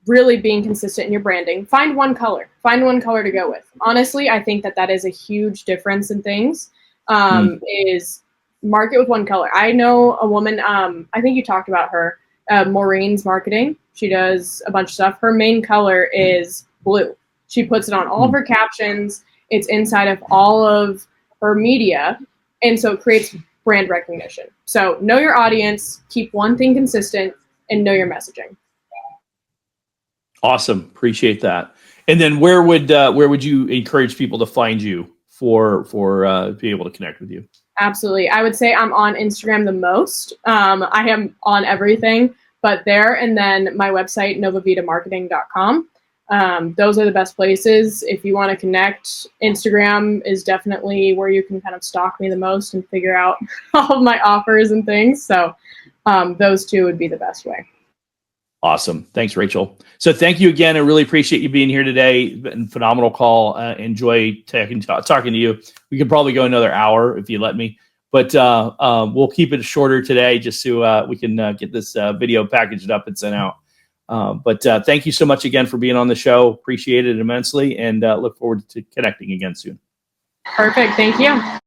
really being consistent in your branding. Find one color to go with. Honestly, I think that is a huge difference in things, is market with one color. I know a woman, I think you talked about her, Maureen's marketing. She does a bunch of stuff. Her main color is blue. She puts it on all of her captions. It's inside of all of her media. And so it creates brand recognition. So know your audience, keep one thing consistent, and know your messaging. Awesome. Appreciate that. And then where would you encourage people to find you for being able to connect with you? Absolutely. I would say I'm on Instagram the most. I am on everything but there, and then my website, NovaVitaMarketing.com. Those are the best places. If you want to connect, Instagram is definitely where you can kind of stalk me the most and figure out all of my offers and things. So those two would be the best way. Awesome. Thanks, Rachel. So thank you again. I really appreciate you being here today. Phenomenal call. Enjoy talking to you. We could probably go another hour if you let me, But we'll keep it shorter today just so we can get this video packaged up and sent out. But thank you so much again for being on the show. Appreciate it immensely, and look forward to connecting again soon. Perfect. Thank you.